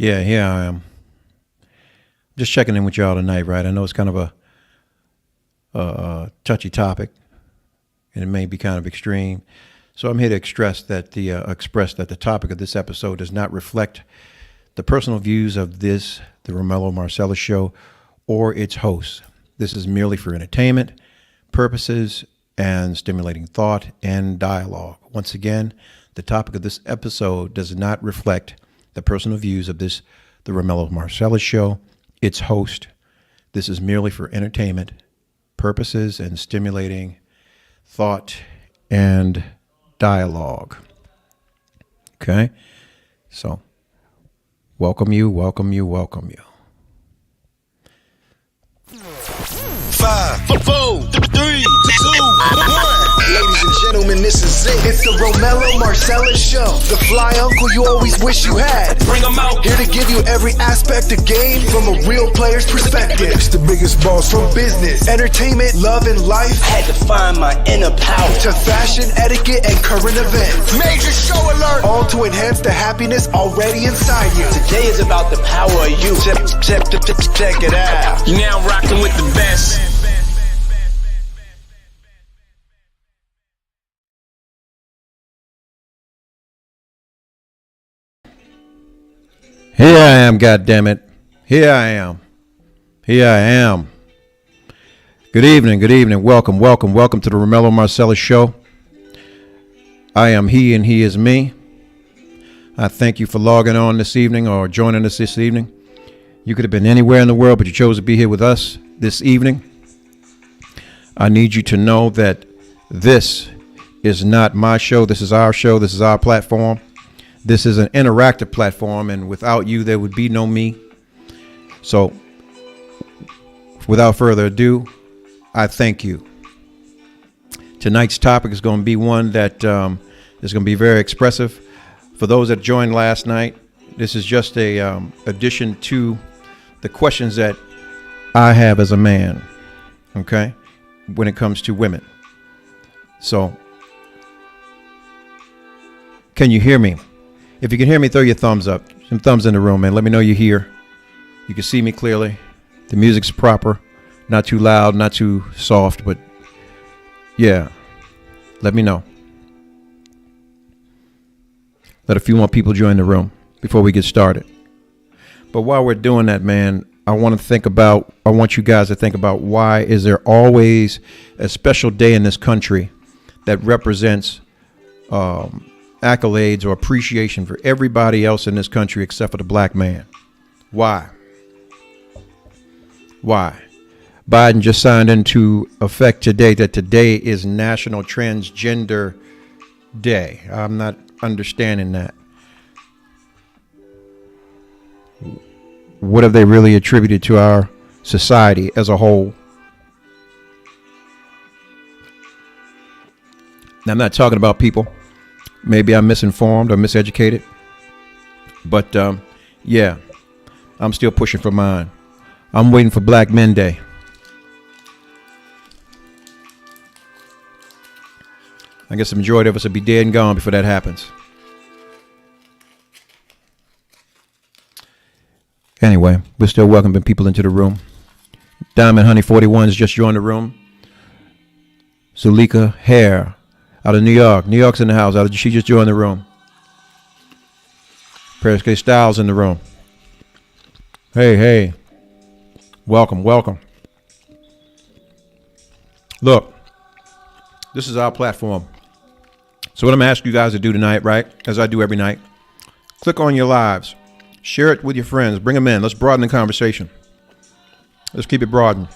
Yeah, here I am. Just checking in with y'all tonight, right? I know it's kind of a touchy topic, and it may be kind of extreme. So I'm here to express that the topic of this episode does not reflect the personal views of the Romello Marcellus Show, or its hosts. This is merely for entertainment purposes and stimulating thought and dialogue. Once again, the topic of this episode does not reflect the personal views of the Romello Marcellus Show, its host. This is merely for entertainment purposes and stimulating thought and dialogue. Okay? So, welcome you. 5, 4, 3, 2, 1. Ladies and gentlemen, this is it. It's the Romello Marcellus Show. The fly uncle you always wish you had. Bring them out. Here to give you every aspect of game from a real player's perspective. It's the biggest boss from business, entertainment, love, and life. Had to find my inner power. To fashion, etiquette, and current events. Major show alert. All to enhance the happiness already inside you. Today is about the power of you. Check it out. You're now rocking with the best. Here I am, goddammit. Here I am. Good evening. Welcome to the Romello Marcellus Show. I am he and he is me. I thank you for logging on this evening or joining us this evening. You could have been anywhere in the world, but you chose to be here with us this evening. I need you to know that this is not my show. This is our show. This is our platform. This is an interactive platform, and without you, there would be no me. So, without further ado, I thank you. Tonight's topic is going to be one that is going to be very expressive. For those that joined last night, this is just a addition to the questions that I have as a man, okay, when it comes to women. So, can you hear me? If you can hear me, throw your thumbs up. Some thumbs in the room, man. Let me know you're here. You can see me clearly. The music's proper. Not too loud, not too soft, but yeah. Let me know. Let a few more people join the room before we get started. But while we're doing that, man, I want you guys to think about, why is there always a special day in this country that represents accolades or appreciation for everybody else in this country except for the black man? Why? Biden just signed into effect today that today is National Transgender Day. I'm not understanding that. What have they really attributed to our society as a whole? Now, I'm not talking about people. Maybe I'm misinformed or miseducated. But, yeah, I'm still pushing for mine. I'm waiting for Black Men Day. I guess the majority of us will be dead and gone before that happens. Anyway, we're still welcoming people into the room. Diamond Honey 41 has just joined the room. Zulika Hare out of New York. New York's in the house. She just joined the room. Paris K. Styles in the room. Hey. Welcome. Look, this is our platform. So what I'm asking you guys to do tonight, right, as I do every night, click on your lives. Share it with your friends. Bring them in. Let's broaden the conversation. Let's keep it broadened.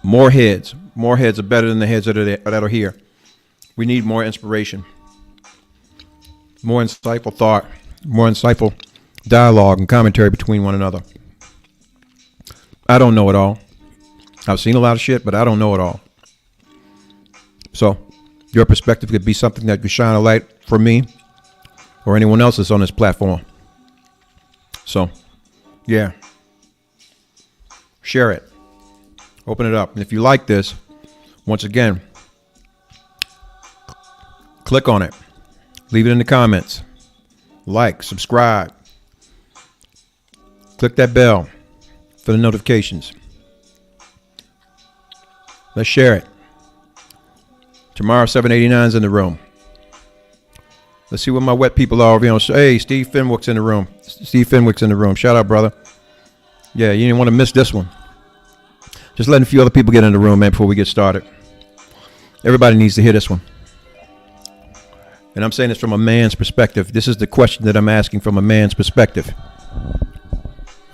More heads are better than the heads that are here. We need more inspiration, more insightful thought, more insightful dialogue and commentary between one another. I don't know it all. I've seen a lot of shit, but I don't know it all. So your perspective could be something that could shine a light for me or anyone else that's on this platform. So, yeah. Share it. Open it up. And if you like this, once again, click on it. Leave it in the comments. Like, subscribe, Click that bell for the notifications. Let's share it. Tomorrow, 789 is in the room. Let's see what my wet people are over here. Hey, Steve Fenwick's in the room. Steve Fenwick's in the room. Shout out, brother. Yeah, you didn't want to miss this one. Just letting a few other people get in the room, man, before we get started. Everybody needs to hear this one. And I'm saying this from a man's perspective. This is the question that I'm asking from a man's perspective.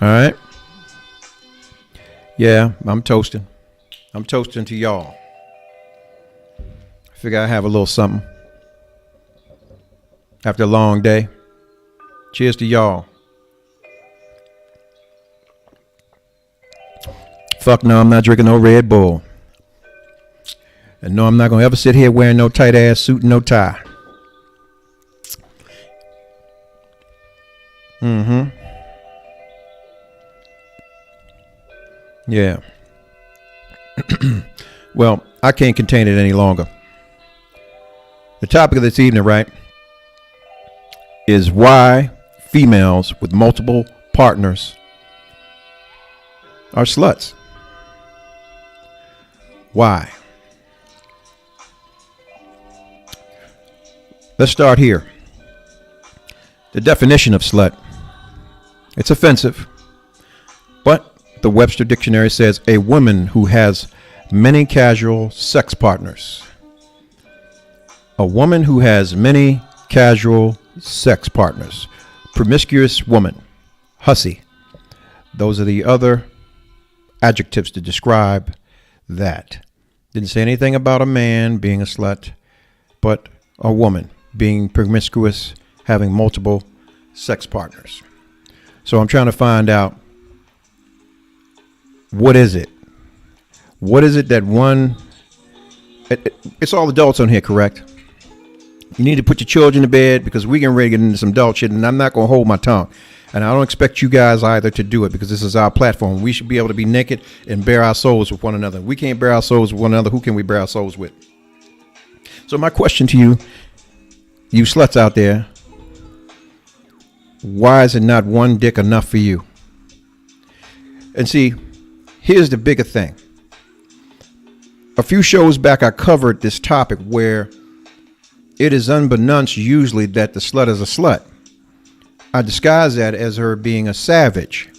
All right? Yeah, I'm toasting. I'm toasting to y'all. I figure I have a little something. After a long day. Cheers to y'all. Fuck no, I'm not drinking no Red Bull. And no, I'm not going to ever sit here wearing no tight ass suit and no tie. Yeah. Well, I can't contain it any longer. The topic of this evening, right, is why females with multiple partners are sluts. Why? Let's start here. The definition of slut. It's offensive, but the Webster Dictionary says a woman who has many casual sex partners. A woman who has many casual sex partners. Promiscuous woman. Hussy. Those are the other adjectives to describe that. Didn't say anything about a man being a slut, but a woman being promiscuous, having multiple sex partners. So I'm trying to find out, what is it? What is it that one... It's all adults on here, correct? You need to put your children to bed because we're getting ready to get into some adult shit, and I'm not going to hold my tongue. And I don't expect you guys either to do it because this is our platform. We should be able to be naked and bare our souls with one another. We can't bare our souls with one another. Who can we bare our souls with? So my question to you, you sluts out there, why is it not one dick enough for you? And see, here's the bigger thing. A few shows back, I covered this topic where it is unbeknownst usually that the slut is a slut. I disguise that as her being a savage.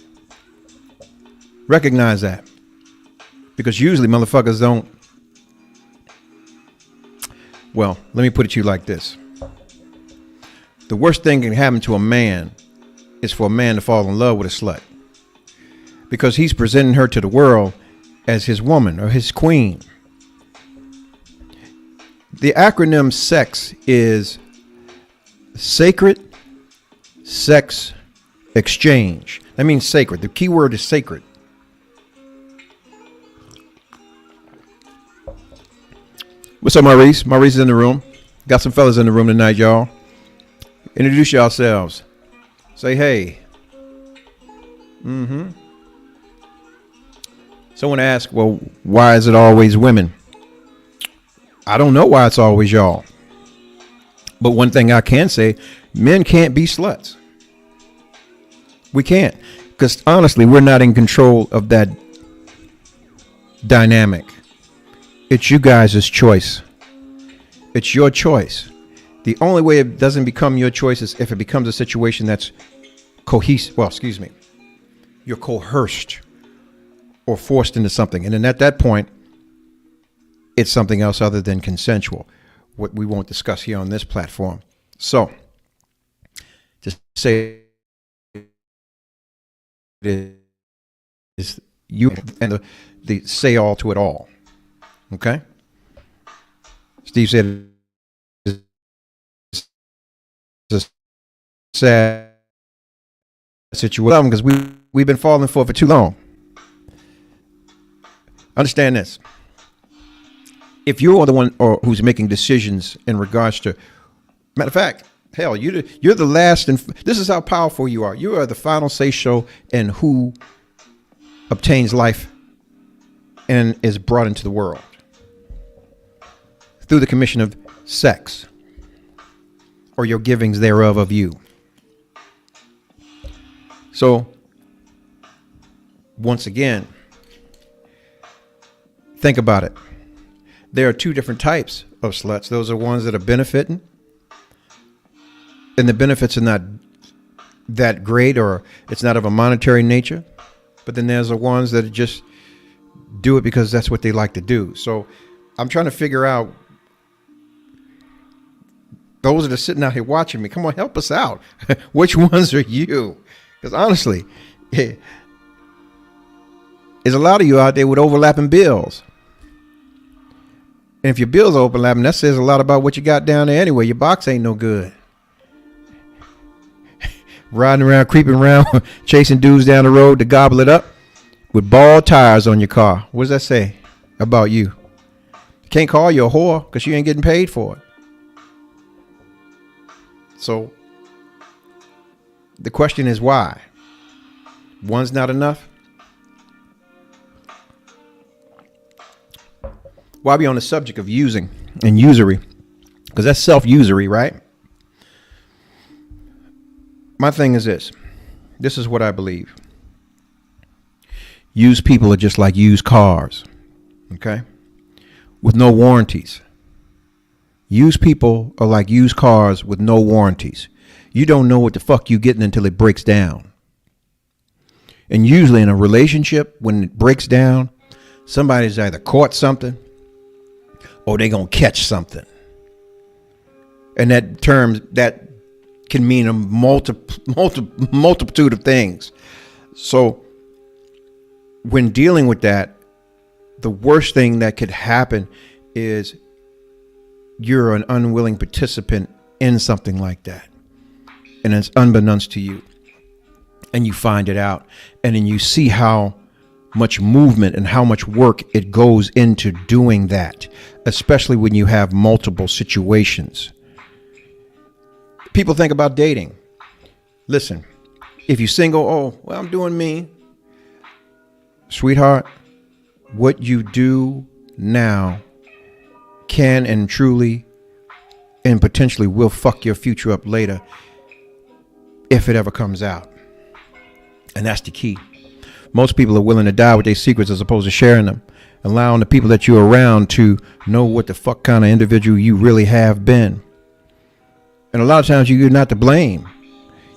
Recognize that. Because usually motherfuckers don't. Well, let me put it to you like this. The worst thing that can happen to a man is for a man to fall in love with a slut. Because he's presenting her to the world as his woman or his queen. The acronym SEX is Sacred Sex Exchange. That means sacred. The key word is sacred. What's up, Maurice? Maurice is in the room. Got some fellas in the room tonight, y'all. Introduce yourselves. Say hey. Someone asked, well, why is it always women? I don't know why it's always y'all. But one thing I can say, men can't be sluts. We can't. Because honestly, we're not in control of that dynamic. It's you guys' choice. It's your choice. The only way it doesn't become your choice is if it becomes a situation that's cohesive. Well, excuse me. You're coerced or forced into something. And then at that point, it's something else other than consensual, what we won't discuss here on this platform. So, just say it is you and the say all to it all. Okay? Steve said it's a sad situation because we've been falling for it for too long. Understand this. If you're the one who's making decisions in regards to, matter of fact, hell, you're the last, and this is how powerful you are. You are the final say-so in who obtains life and is brought into the world through the commission of sex or your givings thereof of you. So once again, think about it. There are two different types of sluts. Those are ones that are benefiting, and the benefits are not that great, or it's not of a monetary nature. But then there's the ones that just do it because that's what they like to do. So I'm trying to figure out, those that are sitting out here watching me, come on, help us out. Which ones are you? Because honestly, there's a lot of you out there with overlapping bills. And if your bills are overlapping, that says a lot about what you got down there anyway. Your box ain't no good. Riding around, creeping around, chasing dudes down the road to gobble it up with bald tires on your car. What does that say about you? You can't call you a whore because you ain't getting paid for it. So the question is why? One's not enough? While we on the subject of using and usury, because that's self-usury, right? My thing is this. This is what I believe. Used people are just like used cars, okay? With no warranties. Used people are like used cars with no warranties. You don't know what the fuck you're getting until it breaks down. And usually in a relationship, when it breaks down, somebody's either caught something or they're going to catch something. And that can mean a multitude of things. So when dealing with that, the worst thing that could happen is you're an unwilling participant in something like that. And it's unbeknownst to you. And you find it out. And then you see how much movement and how much work it goes into doing that, especially when you have multiple situations. People think about dating. Listen, if you're single, oh, well, I'm doing me. Sweetheart, what you do now can and truly and potentially will fuck your future up later if it ever comes out. And that's the key. Most people are willing to die with their secrets as opposed to sharing them, allowing the people that you're around to know what the fuck kind of individual you really have been. And a lot of times you're not to blame.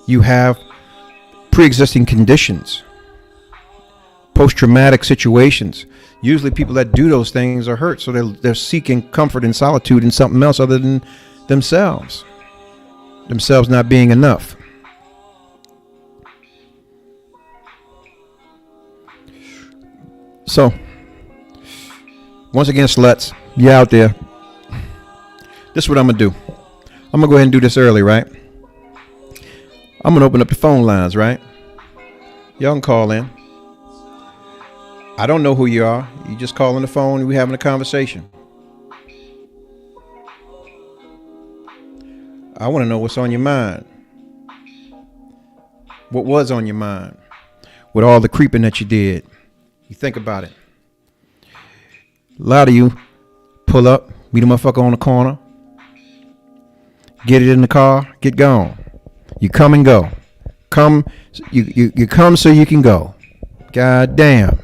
You have pre-existing conditions, post-traumatic situations. Usually people that do those things are hurt, so they're seeking comfort and solitude in something else other than themselves not being enough. So, once again, sluts, you out there. This is what I'm going to do. I'm going to go ahead and do this early, right? I'm going to open up the phone lines, right? Y'all can call in. I don't know who you are. You just call on the phone and we're having a conversation. I want to know what's on your mind. What was on your mind with all the creeping that you did? You think about it. A lot of you pull up, meet a motherfucker on the corner, get it in the car, get gone. You come and go. You come so you can go. God damn.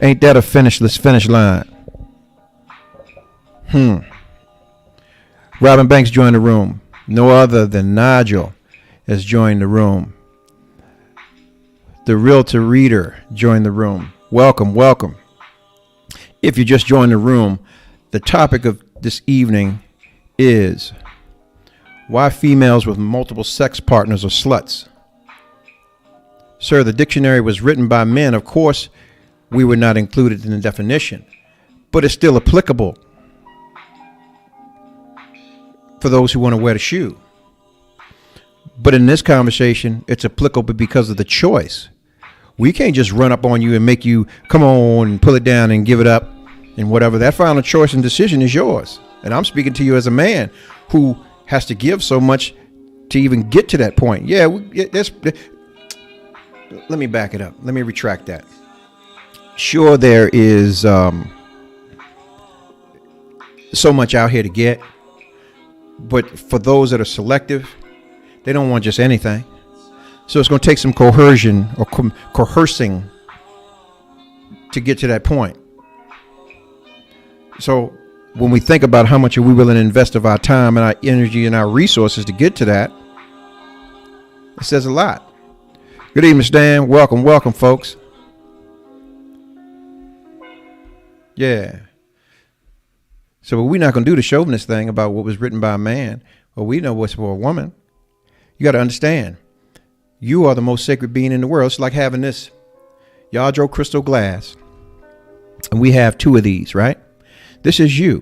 Ain't that a finish line? Robin Banks joined the room. No other than Nigel has joined the room. The Realtor Reader joined the room. Welcome, welcome. If you just joined the room, the topic of this evening is why females with multiple sex partners are sluts. Sir, the dictionary was written by men. Of course, we were not included in the definition, but it's still applicable for those who want to wear the shoe. But in this conversation, it's applicable because of the choice. We can't just run up on you and make you come on and pull it down and give it up and whatever. That final choice and decision is yours. And I'm speaking to you as a man who has to give so much to even get to that point. Yeah, let me back it up. Let me retract that. Sure, there is so much out here to get. But for those that are selective, they don't want just anything. So it's going to take some coercion or coercing to get to that point. So when we think about how much are we willing to invest of our time and our energy and our resources to get to that, it says a lot. Good evening, Stan. Welcome, folks. Yeah. So we're not going to do the chauvinist thing about what was written by a man. Well, we know what's for a woman. You got to understand, you are the most sacred being in the world. It's like having this Yadro crystal glass. And we have 2 of these, right? This is you.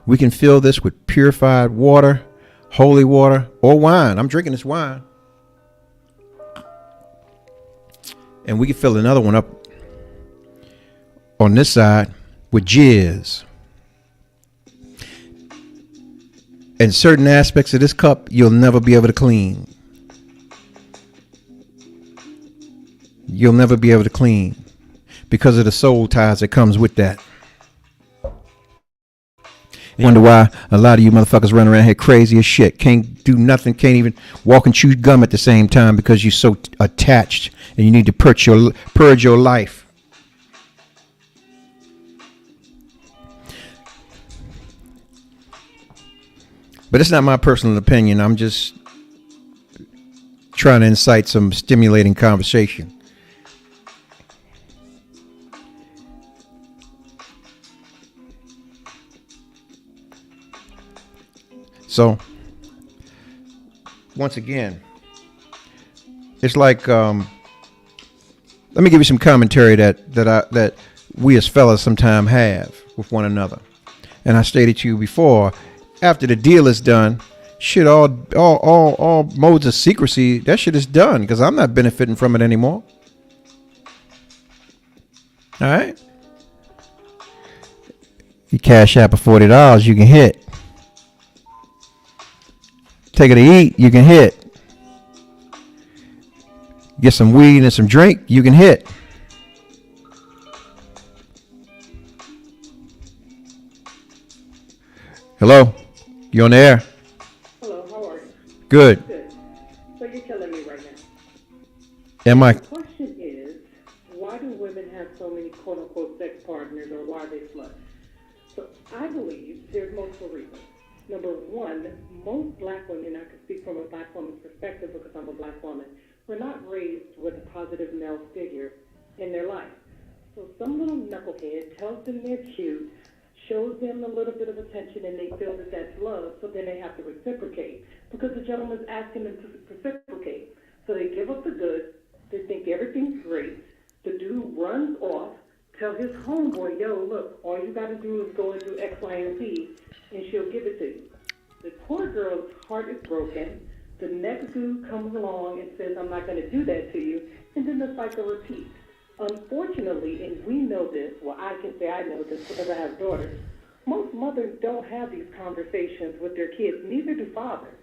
We can fill this with purified water, holy water, or wine. I'm drinking this wine. And we can fill another one up on this side with jizz. And certain aspects of this cup you'll never be able to clean. You'll never be able to clean because of the soul ties that comes with that. Wonder why a lot of you motherfuckers run around here crazy as shit. Can't do nothing. Can't even walk and chew gum at the same time because you're so attached and you need to purge your life. But it's not my personal opinion. I'm just trying to incite some stimulating conversation. So, once again, it's like, let me give you some commentary that we as fellas sometimes have with one another. And I stated to you before, after the deal is done, shit, all modes of secrecy, that shit is done because I'm not benefiting from it anymore. All right? You cash out for $40, you can hit. Take it to eat, you can hit. Get some weed and some drink, you can hit. Hello? You on the air? Hello, how are you? Good. Good. So you're killing me right now. Am I? The question is, why do women have so many quote-unquote sex partners, or why are they sluts? So I believe there's multiple reasons. Number one, most black women, I can speak from a black woman's perspective because I'm a black woman, were not raised with a positive male figure in their life. So some little knucklehead tells them they're cute, shows them a little bit of attention, and they feel that that's love, so then they have to reciprocate because the gentleman's asking them to reciprocate. So they give up the goods, they think everything's great, the dude runs off, tell his homeboy, yo, look, all you got to do is go and do X, Y, and Z, and she'll give it to you. The poor girl's heart is broken. The next dude comes along and says, I'm not going to do that to you, and then the cycle repeats. Unfortunately, and we know this, well, I can say I know this because I have daughters, most mothers don't have these conversations with their kids, neither do fathers.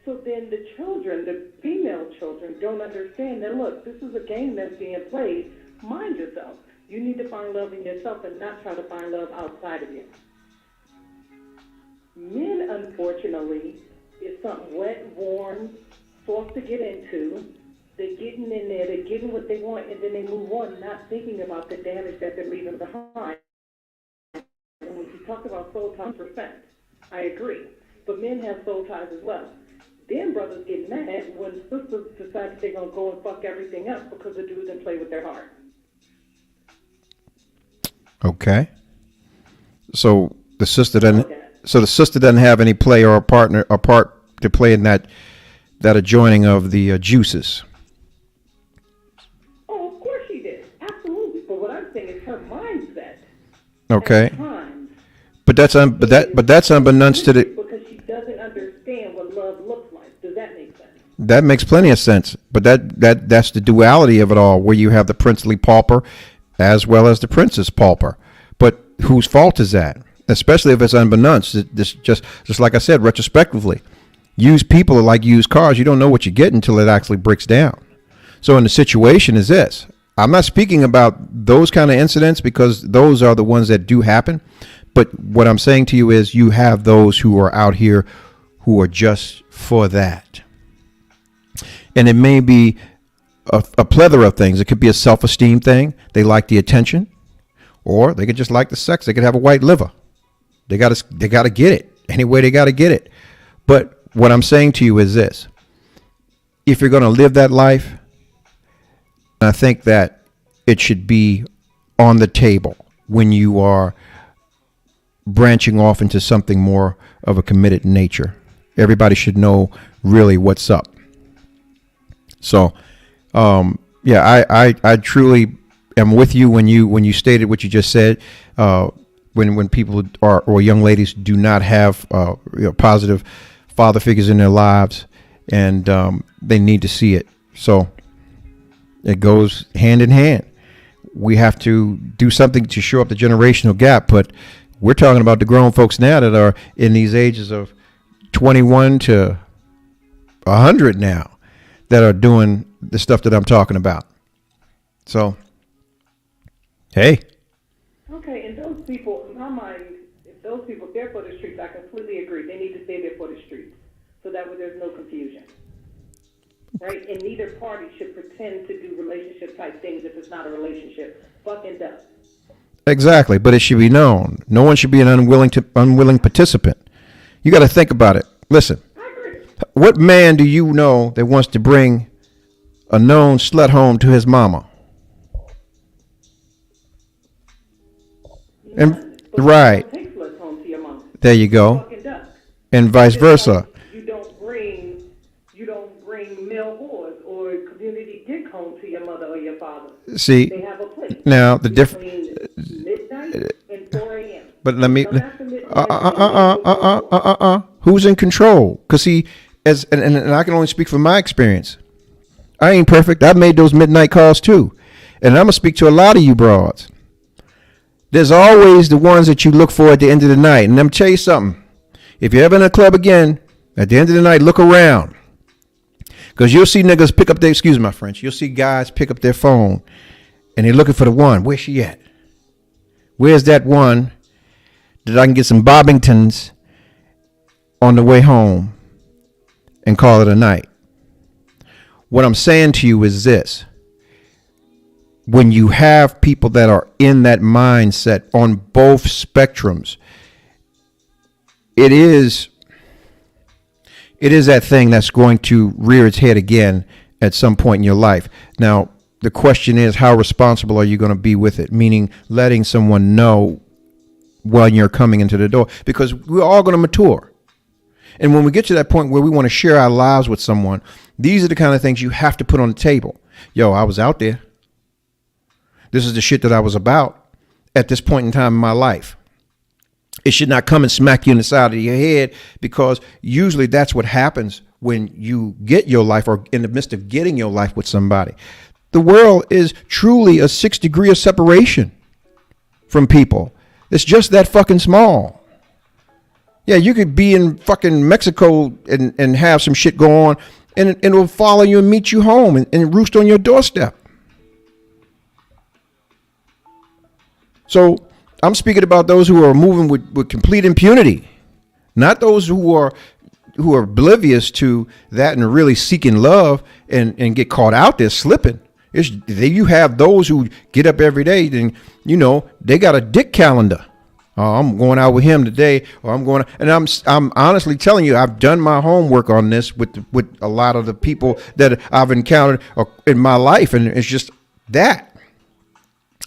So then the children, the female children, don't understand that, look, this is a game that's being played. Mind yourself. You need to find love in yourself and not try to find love outside of you. Men, unfortunately, is something wet, warm, soft to get into. They're getting in there, they're getting what they want, and then they move on, not thinking about the damage that they're leaving behind. And when you talk about soul ties, percent, I agree. But men have soul ties as well. Then brothers get mad when sisters decide they're going to go and fuck everything up because the dude didn't play with their heart. Okay. So the sister doesn't have any play or a part to play in that adjoining of the juices. Oh, of course she did. Absolutely. But what I'm saying is her mindset. Okay. At times, But that's unbeknownst to the. because she doesn't understand what love looks like. Does that make sense? That makes plenty of sense. But that's the duality of it all, where you have the princely pauper as well as the princess pauper. But whose fault is that? Especially if it's unbeknownst. This just like I said, retrospectively, used people are like used cars. You don't know what you get until it actually breaks down. So in the situation is this. I'm not speaking about those kind of incidents because those are the ones that do happen. But what I'm saying to you is you have those who are out here who are just for that. And it may be a plethora of things. It could be a self-esteem thing. They like the attention, or they could just like the sex. They could have a white liver. They got to get it anyway. They got to get it. But what I'm saying to you is this: if you're going to live that life, I think that it should be on the table when you are branching off into something more of a committed nature. Everybody should know really what's up. So, yeah, I truly am with you when you stated what you just said. When people or young ladies do not have positive father figures in their lives, and they need to see it. So it goes hand in hand. We have to do something to shore up the generational gap, but we're talking about the grown folks now that are in these ages of 21 to 100 now that are doing the stuff that I'm talking about. So, hey. Okay, and those people, in my mind, if those people care for the streets, I completely agree. They need to stay there for the streets, so that way there's no confusion. Right? And neither party should pretend to do relationship type things if it's not a relationship. Fucking dumb. Exactly, but it should be known. No one should be an unwilling participant. You got to think about it. Listen, I agree. what man do you know that wants to bring a known slut home to his mama? And right, Take sluts home to your mama. there you go, Fucking dumb. and vice versa. You don't bring male whores or community dick home to your mother or your father. See, They have a place. now the difference. Between midnight and 4 a.m. But let me. So after midnight, Who's in control? Because see, and I can only speak from my experience. I ain't perfect. I've made those midnight calls too, and I'm gonna speak to a lot of you broads. There's always the ones that you look for at the end of the night. And let me tell you something. If you're ever in a club again, at the end of the night, look around. Because you'll see niggas pick up their, excuse my French, you'll see guys pick up their phone and they're looking for the one. Where's she at? Where's that one that I can get some Bobbingtons on the way home and call it a night? What I'm saying to you is this. When you have people that are in that mindset on both spectrums, it is that thing that's going to rear its head again at some point in your life. Now, the question is, how responsible are you going to be with it? Meaning letting someone know when you're coming into the door, because we're all going to mature. And when we get to that point where we want to share our lives with someone, these are the kind of things you have to put on the table. Yo, I was out there. This is the shit that I was about at this point in time in my life. It should not come and smack you in the side of your head, because usually that's what happens when you get your life or in the midst of getting your life with somebody. The world is truly a 6 degree of separation from people. It's just that fucking small. Yeah, you could be in fucking Mexico and have some shit go on, and it will follow you and meet you home and roost on your doorstep. So I'm speaking about those who are moving with complete impunity, not those who are oblivious to that and really seeking love and get caught out there slipping. You have those who get up every day, and they got a dick calendar. Oh, I'm going out with him today, or I'm honestly telling you, I've done my homework on this with a lot of the people that I've encountered in my life, and it's just that.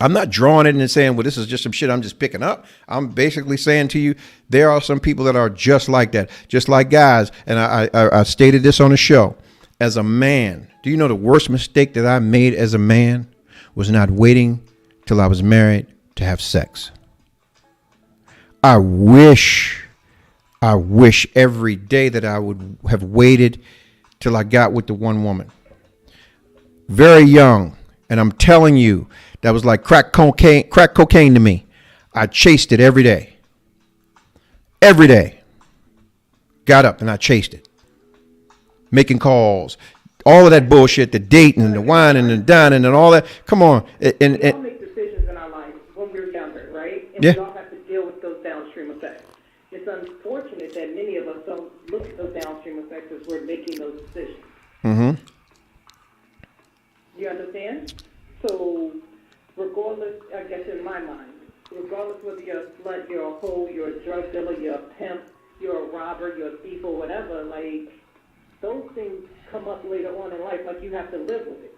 I'm not drawing it and saying, well, this is just some shit I'm just picking up. I'm basically saying to you, there are some people that are just like that, just like guys. And I stated this on the show. As a man, do you know the worst mistake that I made as a man was not waiting till I was married to have sex? I wish every day that I would have waited till I got with the one woman. Very young. And I'm telling you, that was like crack cocaine to me. I chased it every day. Every day. Got up and I chased it. Making calls. All of that bullshit, the dating and the whining and the dining and all that. Come on. We all make decisions in our life when we're younger, right? And we all have to deal with those downstream effects. It's unfortunate that many of us don't look at those downstream effects as we're making those decisions. Mm-hmm. You understand? So, regardless, I guess in my mind, regardless whether you're a slut, you're a hoe, you're a drug dealer, you're a pimp, you're a robber, you're a thief, or whatever, like, those things come up later on in life, like you have to live with it.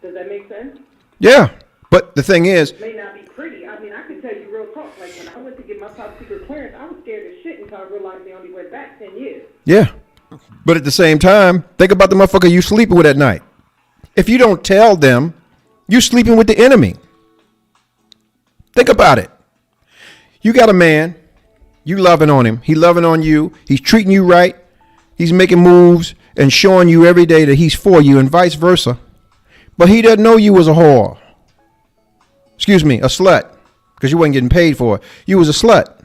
Does that make sense? Yeah, but the thing is, It may not be pretty. I mean, I can tell you real talk. Like, when I went to get my top secret clearance, I was scared as shit until I realized they only went back 10 years. yeah. But at the same time, think about the motherfucker you sleeping with at night. If you don't tell them, you sleeping with the enemy. Think about it. You got a man, you loving on him, he loving on you, he's treating you right, he's making moves and showing you every day that he's for you and vice versa. But he doesn't know you was a whore. Excuse me, a slut, because you wasn't getting paid for it. You was a slut.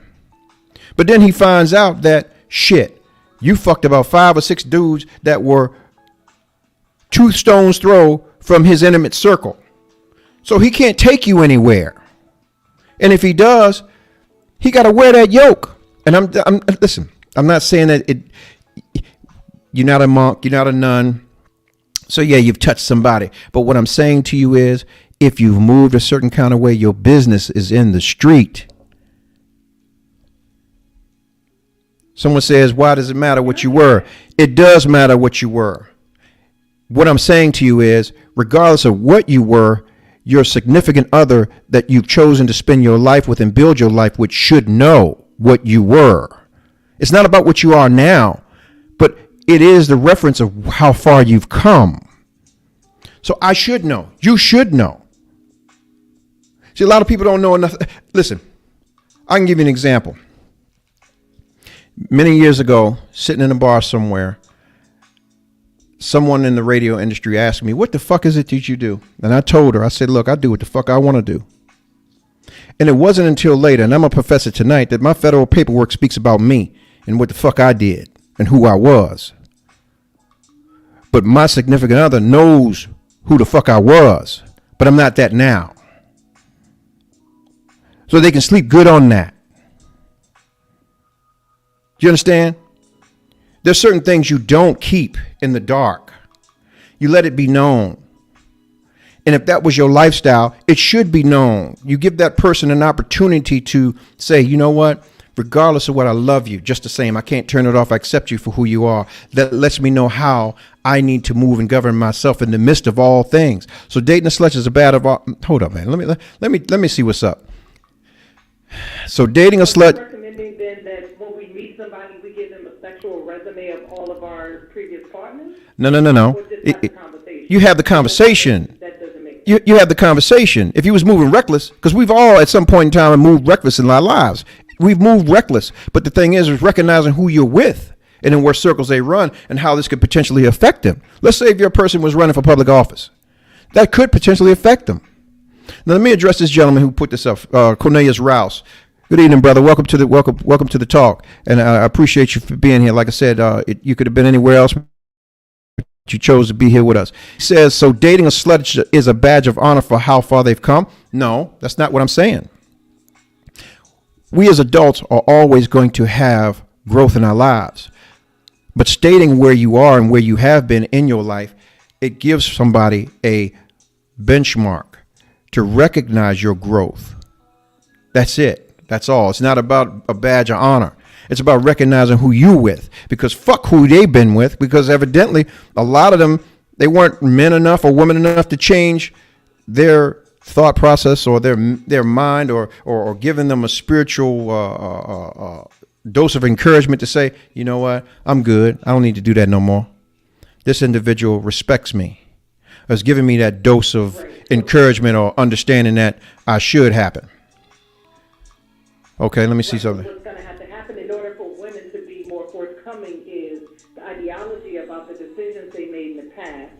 But then he finds out that, shit, you fucked about 5 or 6 dudes that were 2 stones throw from his intimate circle. So he can't take you anywhere. And if he does, he got to wear that yoke. And listen, I'm not saying that you're not a monk, you're not a nun. So yeah, you've touched somebody. But what I'm saying to you is, if you've moved a certain kind of way, your business is in the street. Someone says, why does it matter what you were? It does matter what you were. What I'm saying to you is, regardless of what you were, your significant other that you've chosen to spend your life with and build your life with should know what you were. It's not about what you are now, but it is the reference of how far you've come. So I should know. You should know. See, a lot of people don't know enough. Listen, I can give you an example. Many years ago, sitting in a bar somewhere, someone in the radio industry asked me, what the fuck is it that you do? And I told her, I said, look, I do what the fuck I want to do. And it wasn't until later, and I'm a professor tonight, that my federal paperwork speaks about me and what the fuck I did and who I was. But my significant other knows who the fuck I was, but I'm not that now. So they can sleep good on that. Do you understand? There's certain things you don't keep in the dark. You let it be known. And if that was your lifestyle, it should be known. You give that person an opportunity to say, you know what? Regardless of what, I love you just the same. I can't turn it off. I accept you for who you are. That lets me know how I need to move and govern myself in the midst of all things. So dating a slut is a bad of all. Hold up, man. Let me see what's up. So dating a slut. Recommending then that when we meet somebody, we give them a sexual resume of all of our previous partners? No. Or just have the conversation? You have the conversation. That doesn't make sense. You have the conversation. If you was moving reckless, because we've all at some point in time moved reckless in our lives. We've moved reckless. But the thing is recognizing who you're with and in what circles they run and how this could potentially affect them. Let's say if your person was running for public office, that could potentially affect them. Now let me address this gentleman who put this up, Cornelius Rouse. Good evening, brother. Welcome to the talk, and I appreciate you for being here. Like I said, you could have been anywhere else, but you chose to be here with us. He says, so dating a slut is a badge of honor for how far they've come. No, that's not what I'm saying. We as adults are always going to have growth in our lives, but stating where you are and where you have been in your life, it gives somebody a benchmark to recognize your growth. That's it. That's all. It's not about a badge of honor. It's about recognizing who you with, because fuck who they've been with, because evidently a lot of them, they weren't men enough or women enough to change their thought process or their mind or giving them a spiritual dose of encouragement to say, you know what, I'm good. I don't need to do that no more. This individual respects me. It's giving me that dose of encouragement or understanding that I should happen. Okay, let me see something. What's going to have to happen in order for women to be more forthcoming is the ideology about the decisions they made in the past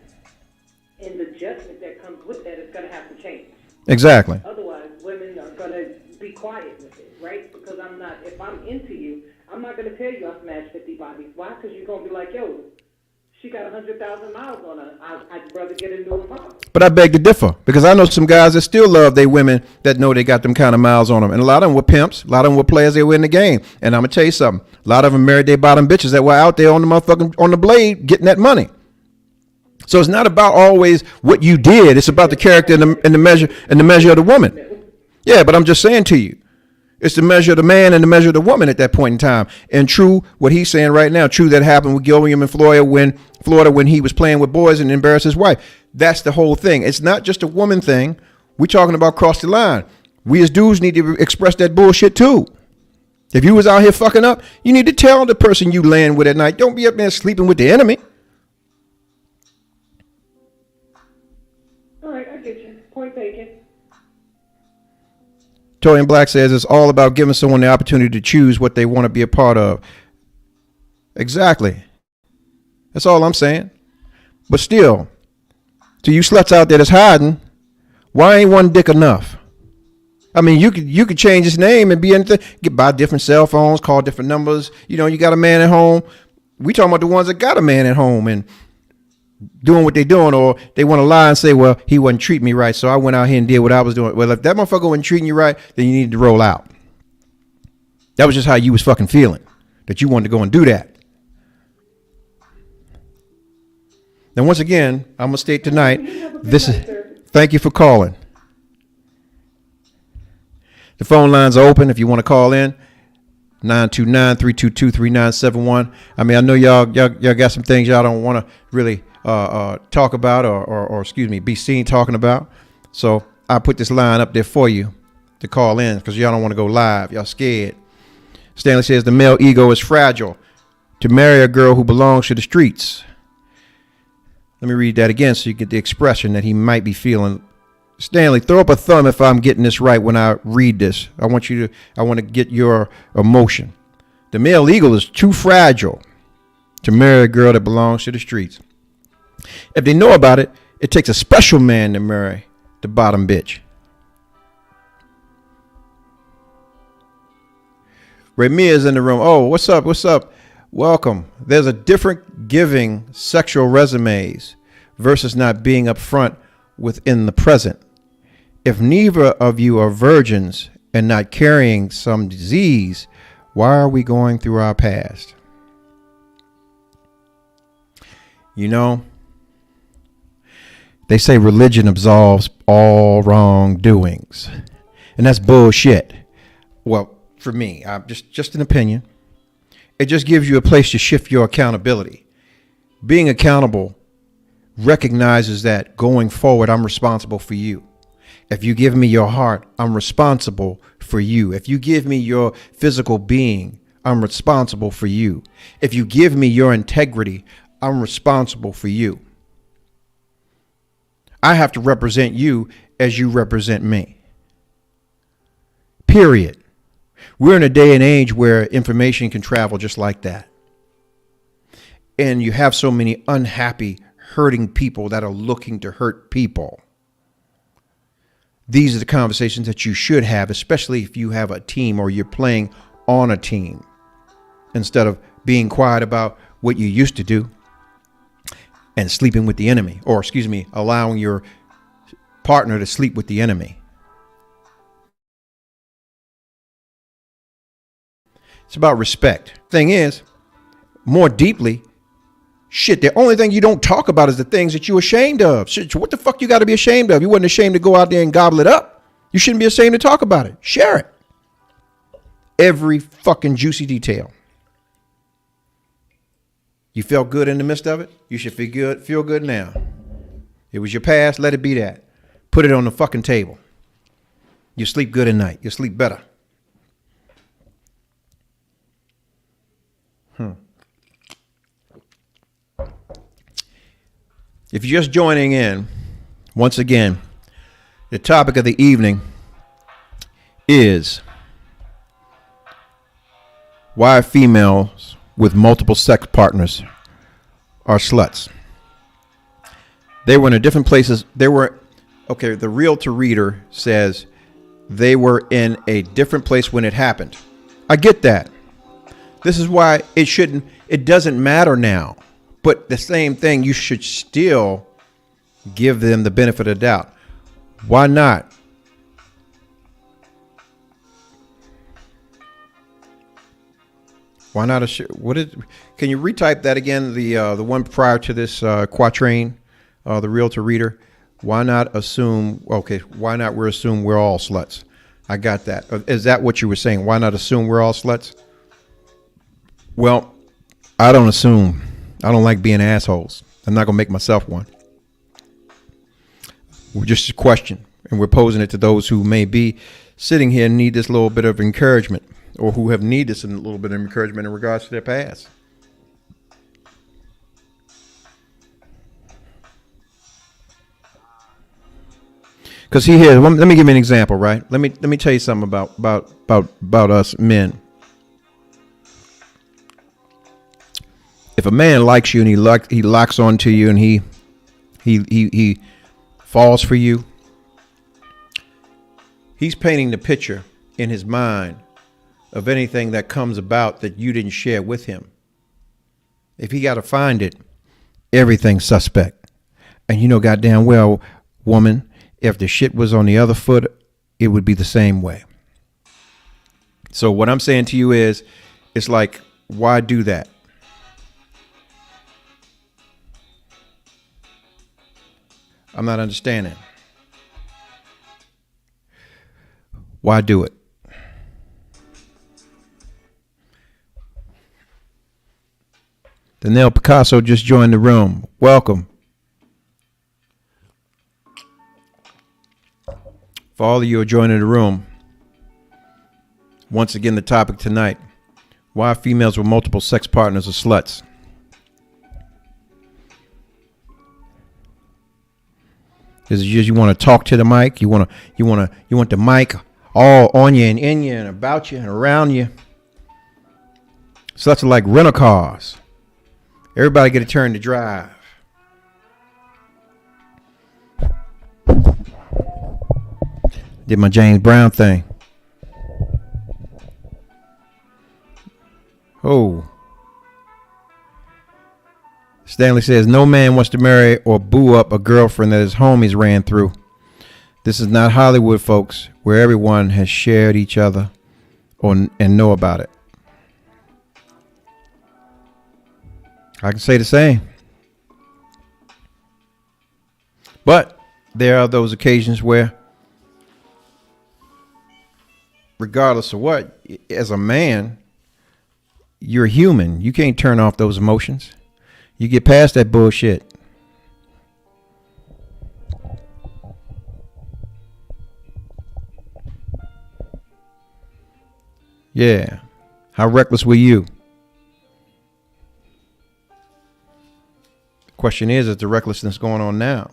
and the judgment that comes with that is going to have to change. Exactly. Otherwise, women are going to be quiet with it, right? Because if I'm into you, I'm not going to tell you I smashed 50 bodies. Why? Because you're going to be like, yo, she got 100,000 miles on her. I'd rather get a newer model. But I beg to differ, because I know some guys that still love their women that know they got them kind of miles on them. And a lot of them were pimps. A lot of them were players that were in the game. And I'm going to tell you something. A lot of them married their bottom bitches that were out there on the motherfucking, on the blade getting that money. So it's not about always what you did. It's about the character and the measure of the woman. Yeah, but I'm just saying to you, it's the measure of the man and the measure of the woman at that point in time. And true, what he's saying right now, true that happened with Gilliam in Florida when he was playing with boys and embarrassed his wife. That's the whole thing. It's not just a woman thing. We're talking about cross the line. We as dudes need to express that bullshit too. If you was out here fucking up, you need to tell the person you laying with at night, don't be up there sleeping with the enemy. All right, I get you. Point taken. Torian Black says it's all about giving someone the opportunity to choose what they want to be a part of. Exactly. That's all I'm saying. But still, to you sluts out there that's hiding, why ain't one dick enough? I mean, you could change his name and be anything. Buy different cell phones, call different numbers. You know, you got a man at home. We talking about the ones that got a man at home and doing what they doing, or they want to lie and say, well, he wasn't treating me right, so I went out here and did what I was doing. Well, if that motherfucker wasn't treating you right, then you needed to roll out. That was just how you was fucking feeling, that you wanted to go and do that. Now, once again, I'm gonna state tonight, thank you for calling. The phone lines are open if you want to call in. 929-322-3971. I mean, I know y'all got some things y'all don't want to really talk about or excuse me, be seen talking about. So I put this line up there for you to call in because y'all don't want to go live. Y'all scared. Stanley says the male ego is fragile. To marry a girl who belongs to the streets. Let me read that again so you get the expression that he might be feeling. Stanley, throw up a thumb if I'm getting this right when I read this. I want to get your emotion. The male ego is too fragile to marry a girl that belongs to the streets. If they know about it, it takes a special man to marry the bottom bitch. Remy is in the room. Oh, what's up? What's up? Welcome. There's a different giving sexual resumes versus not being upfront within the present. If neither of you are virgins and not carrying some disease, why are we going through our past? You know, they say religion absolves all wrongdoings, and that's bullshit. Well, for me, just an opinion. It just gives you a place to shift your accountability. Being accountable recognizes that going forward, I'm responsible for you. If you give me your heart, I'm responsible for you. If you give me your physical being, I'm responsible for you. If you give me your integrity, I'm responsible for you. I have to represent you as you represent me. Period. We're in a day and age where information can travel just like that. And you have so many unhappy, hurting people that are looking to hurt people. These are the conversations that you should have, especially if you have a team or you're playing on a team, instead of being quiet about what you used to do and sleeping with the enemy, or allowing your partner to sleep with the enemy. It's about respect. Thing is, more deeply, shit, the only thing you don't talk about is the things that you're ashamed of. Shit, what the fuck you got to be ashamed of? You wasn't ashamed to go out there and gobble it up. You shouldn't be ashamed to talk about it. Share it. Every fucking juicy detail. You felt good in the midst of it? You should feel good now. It was your past, let it be that. Put it on the fucking table. You sleep good at night. You sleep better. If you're just joining in, once again, the topic of the evening is why females with multiple sex partners are sluts. They were in different places. The realtor reader says they were in a different place when it happened. I get that. This is why it doesn't matter now. But the same thing, you should still give them the benefit of the doubt. Why not? Why not? Can you retype that again? The one prior to this quatrain the realtor reader. Why not assume? Okay, why not we assume we're all sluts? I got that. Is that what you were saying? Why not assume we're all sluts? Well, I don't assume. I don't like being assholes. I'm not gonna make myself one. We're just a question, and we're posing it to those who may be sitting here and need this little bit of encouragement, or who have needed this little bit of encouragement in regards to their past. Because here, let me give you an example, right? Let me tell you something about us men. If a man likes you and he locks onto you and he falls for you, he's painting the picture in his mind of anything that comes about that you didn't share with him. If he got to find it, everything's suspect. And you know goddamn well, woman, if the shit was on the other foot, it would be the same way. So what I'm saying to you is, it's like, why do that? I'm not understanding. Why do it? Danielle Picasso just joined the room. Welcome. For all of you who are joining the room, once again, the topic tonight: why females with multiple sex partners are sluts. Is it just you want to talk to the mic? You want the mic all on you and in you and about you and around you. Sluts are like rental cars. Everybody get a turn to drive. Did my James Brown thing. Oh. Stanley says, no man wants to marry or boo up a girlfriend that his homies ran through. This is not Hollywood, folks, where everyone has shared each other and know about it. I can say the same. But there are those occasions where, regardless of what, as a man, you're human. You can't turn off those emotions. You get past that bullshit. Yeah. How reckless were you? The question is the recklessness going on now?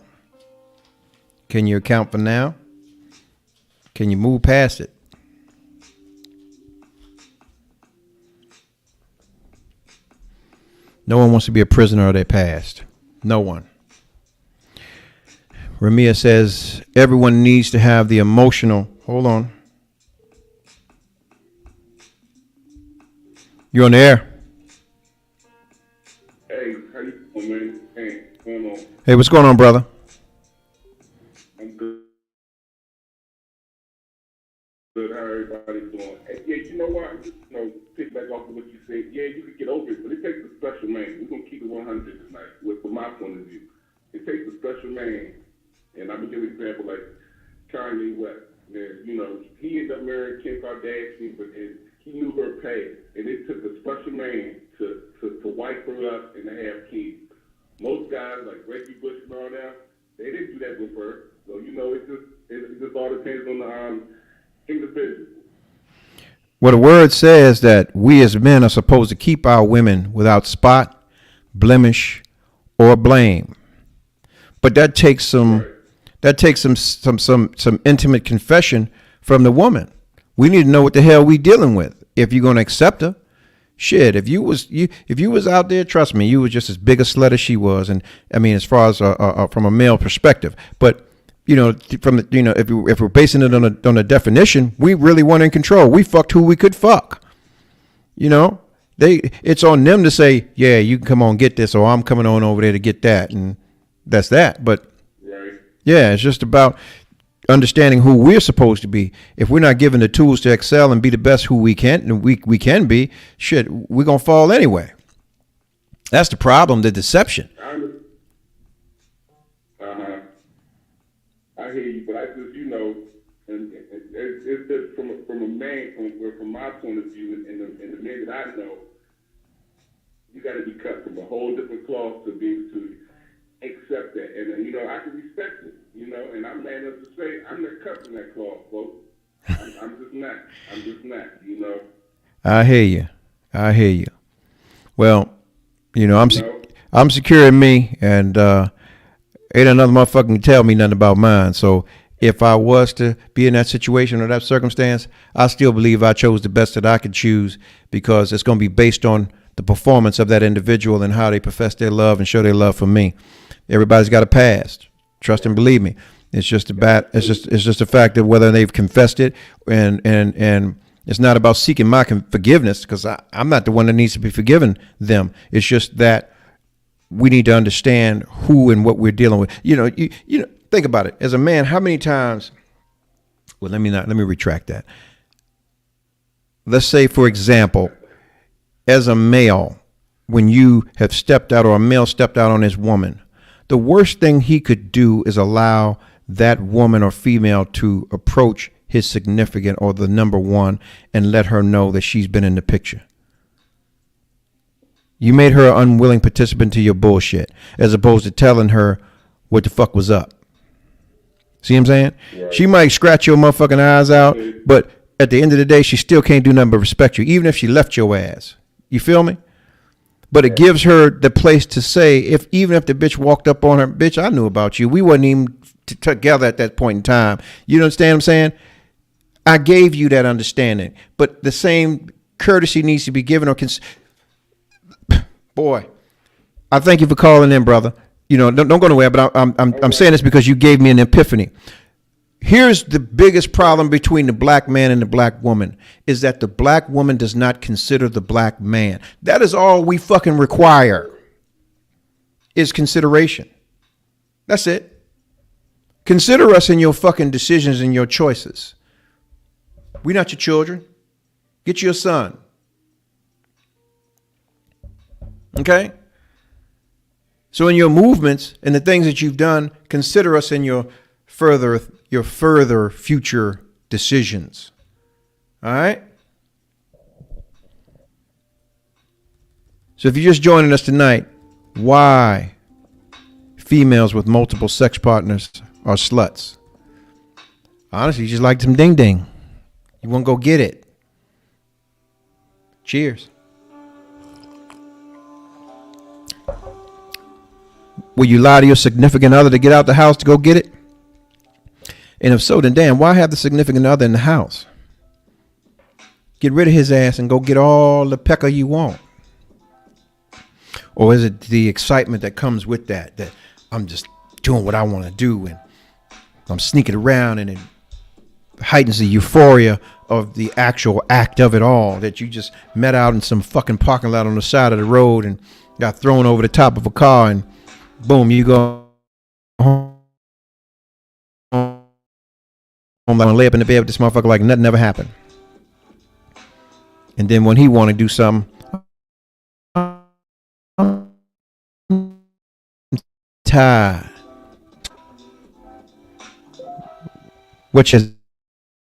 Can you account for now? Can you move past it? No one wants to be a prisoner of their past. No one. Ramia says everyone needs to have the emotional. Hold on. You're on the air. Hey, how you doing, man? Hey, what's going on? Hey, what's going on, brother? I'm good. Good. How everybody doing? Hey, yeah, you know what? Pick back off of what you said. Yeah, you could get over it, but it takes a special man. We're gonna keep it 100 tonight, from my point of view. It takes a special man, and I'm gonna give an example like Kanye West. He ended up marrying Kim Kardashian, but he knew her past, and it took a special man to wipe her up and to have kids. Most guys like Reggie Bush and all that, they didn't do that with her. So it just all depends on the individual. Well, the word says that we as men are supposed to keep our women without spot, blemish, or blame. But that takes some intimate confession from the woman. We need to know what the hell we dealing with if you're going to accept her. Shit, if you was out there, trust me, you was just as big a slut as she was, and I mean, as far as from a male perspective. But if we're basing it on a definition, we really weren't in control. We fucked who we could fuck. It's on them to say, yeah, you can come on get this, or I'm coming on over there to get that, and that's that. But right. Yeah, it's just about understanding who we're supposed to be. If we're not given the tools to excel and be the best who we can, and we can be, shit, we're gonna fall anyway. That's the problem, the deception. I hear you, but I just, you know, and it's just from a man, from my point of view, and the men that I know, you got to be cut from a whole different cloth to be able to accept that. And, you know, I can respect it, you know, and I'm man enough to say I'm not cut from that cloth, folks. I'm just not. I'm just not, you know. I hear you. I hear you. Well, you know, I'm secure in me, and ain't another motherfucker can tell me nothing about mine. So if I was to be in that situation or that circumstance, I still believe I chose the best that I could choose, because it's going to be based on the performance of that individual and how they profess their love and show their love for me. Everybody's got a past. Trust and believe me. It's just a fact of whether they've confessed it, and it's not about seeking my forgiveness, because I'm not the one that needs to be forgiven them. It's just that we need to understand who and what we're dealing with. You know, think about it. As a man, how many times? Well, let me retract that. Let's say, for example, as a male, when you have stepped out, or a male stepped out on his woman, the worst thing he could do is allow that woman or female to approach his significant or the number one and let her know that she's been in the picture. You made her an unwilling participant to your bullshit, as opposed to telling her what the fuck was up. See what I'm saying? Right. She might scratch your motherfucking eyes out, but at the end of the day, she still can't do nothing but respect you, even if she left your ass. You feel me? But it gives her the place to say, even if the bitch walked up on her, bitch, I knew about you. We wasn't even together at that point in time. You understand what I'm saying? I gave you that understanding, but the same courtesy needs to be given. Boy, I thank you for calling in, brother. You know, don't go nowhere, but I'm saying this because you gave me an epiphany. Here's the biggest problem between the black man and the black woman, is that the black woman does not consider the black man. That is all we fucking require, is consideration. That's it. Consider us in your fucking decisions and your choices. We're not your children. Get your son. Okay? So in your movements and the things that you've done, consider us in your further future decisions. All right? So if you're just joining us tonight, why females with multiple sex partners are sluts? Honestly, you just like some ding ding. You want to go get it. Cheers. Will you lie to your significant other to get out the house to go get it? And if so, then damn, why have the significant other in the house? Get rid of his ass and go get all the pecker you want. Or is it the excitement that comes with that I'm just doing what I want to do and I'm sneaking around, and it heightens the euphoria of the actual act of it all, that you just met out in some fucking parking lot on the side of the road and got thrown over the top of a car, and boom, you go home, like lay up in the bed with this motherfucker like nothing ever happened. And then when he want to do something, tired. Which is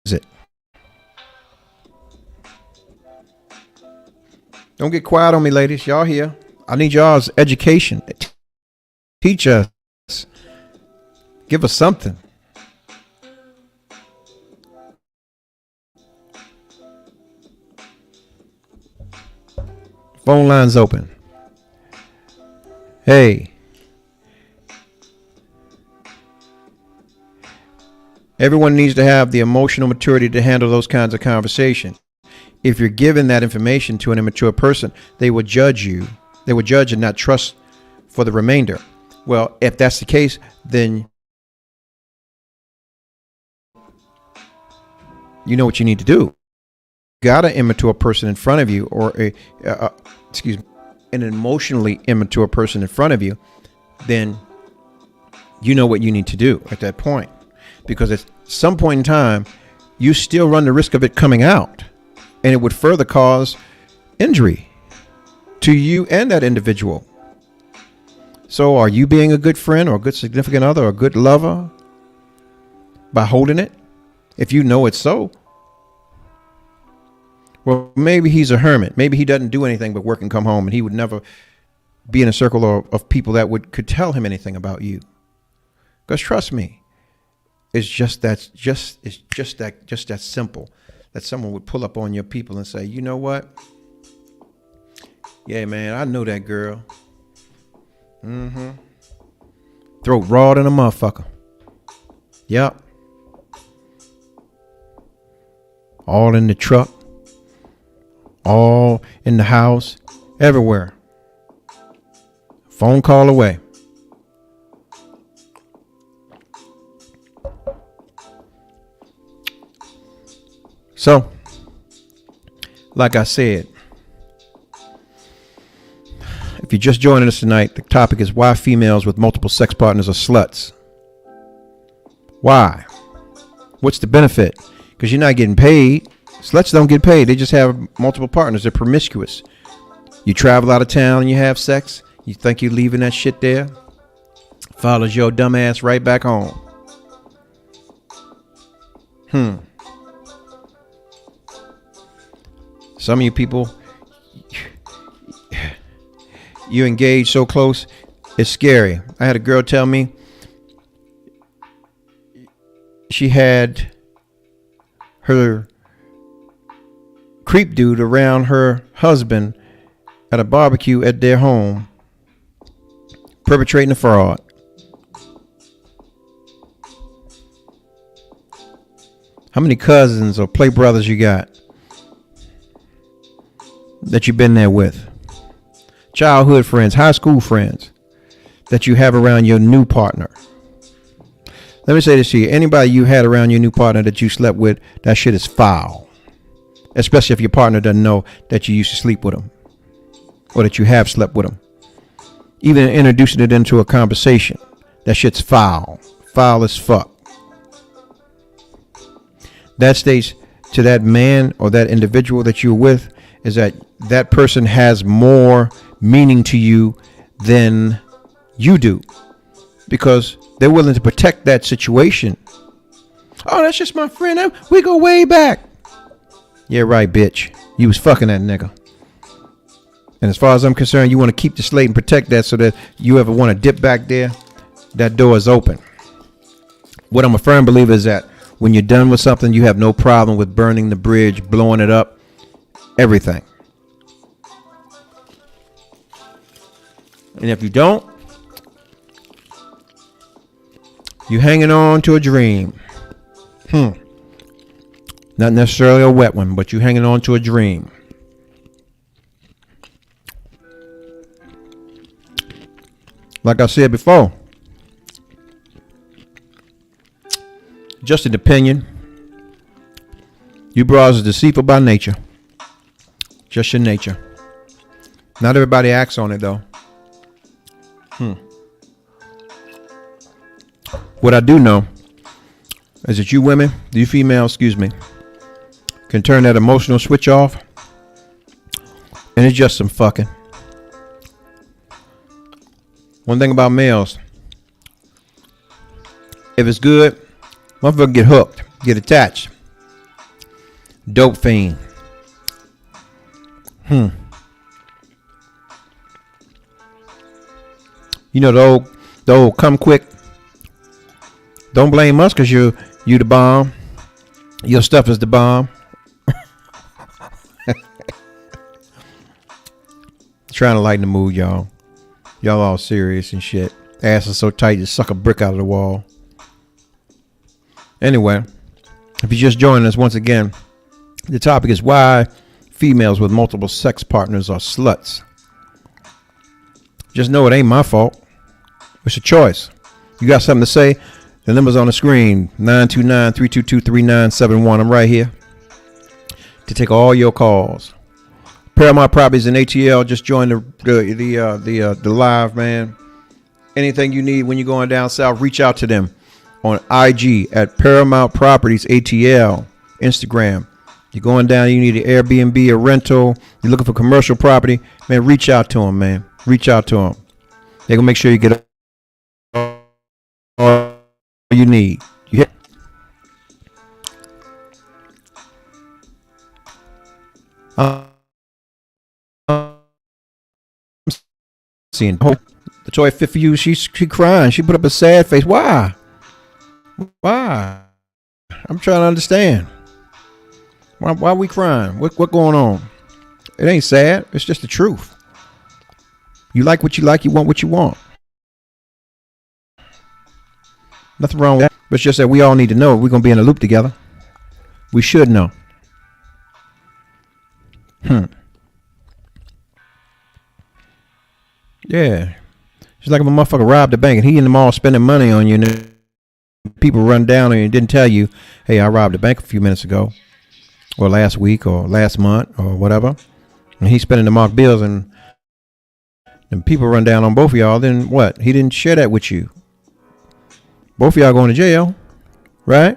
it? Don't get quiet on me, ladies. Y'all here. I need y'all's education. Teach us. Give us something. Phone lines open. Hey. Everyone needs to have the emotional maturity to handle those kinds of conversations. If you're giving that information to an immature person, they will judge you. They will judge and not trust for the remainder. Well, if that's the case, then you know what you need to do. Got an immature person in front of you, or an emotionally immature person in front of you, then you know what you need to do at that point. Because at some point in time, you still run the risk of it coming out, and it would further cause injury to you and that individual. So are you being a good friend or a good significant other or a good lover? by holding it, if you know it's so. Well, maybe he's a hermit. Maybe he doesn't do anything but work and come home, and he would never be in a circle of people that could tell him anything about you. Because trust me, it's just that simple, that someone would pull up on your people and say, you know what? Yeah, man, I know that girl. Throat raw than a motherfucker. Yep. All in the truck. All in the house. Everywhere. Phone call away. So, like I said, if you're just joining us tonight, the topic is why females with multiple sex partners are sluts. Why? What's the benefit? Because you're not getting paid. Sluts don't get paid. They just have multiple partners. They're promiscuous. You travel out of town and you have sex. You think you're leaving that shit there? Follows your dumb ass right back home. Some of you people, you engage so close, it's scary. I had a girl tell me she had her creep dude around her husband at a barbecue at their home, perpetrating a fraud. How many cousins or play brothers you got that you've been there with? Childhood friends, high school friends that you have around your new partner. Let me say this to you. Anybody you had around your new partner that you slept with, that shit is foul. Especially if your partner doesn't know that you used to sleep with them or that you have slept with them. Even introducing it into a conversation, that shit's foul. Foul as fuck. That states to that man or that individual that you're with is that that person has more meaning to you than you do, because they're willing to protect that situation. Oh, that's just my friend. We go way back. Yeah, right, bitch. You was fucking that nigga. And as far as I'm concerned, you want to keep the slate and protect that so that you ever want to dip back there, that door is open. What I'm a firm believer is that when you're done with something, you have no problem with burning the bridge, blowing it up, everything. And if you don't, you're hanging on to a dream. Not necessarily a wet one, but you're hanging on to a dream. Like I said before, just an opinion. You bras are deceitful by nature. Just your nature. Not everybody acts on it though. What I do know is that you women, you females, can turn that emotional switch off, and it's just some fucking. One thing about males, if it's good, motherfucker get hooked, get attached. Dope fiend. You know the old come quick. Don't blame us because you the bomb. Your stuff is the bomb. Trying to lighten the mood, y'all. Y'all all serious and shit. Ass is so tight you suck a brick out of the wall. Anyway, if you just joined us once again, the topic is why females with multiple sex partners are sluts. Just know it ain't my fault. It's a choice. You got something to say? The number's on the screen, 929-322-3971. I'm right here to take all your calls. Paramount Properties in ATL just joined the live, man. Anything you need when you're going down south, reach out to them on IG at Paramount Properties ATL, Instagram. You're going down, you need an Airbnb, a rental, you're looking for commercial property, man, reach out to them, man. Reach out to them. They're going to make sure you get all you need. You hit. I'm seeing the toy fit for you. She crying. She put up a sad face. Why? Why? I'm trying to understand. Why are we crying? What going on? It ain't sad. It's just the truth. You like what you like. You want what you want. Nothing wrong with that. But it's just that we all need to know. We're going to be in a loop together. We should know. Yeah. It's like if a motherfucker robbed the bank and he in the mall spending money on you, and people run down on you and didn't tell you, hey, I robbed the bank a few minutes ago, or last week, or last month, or whatever. And he's spending the marked bills, and people run down on both of y'all. Then what? He didn't share that with you. Both of y'all going to jail, right?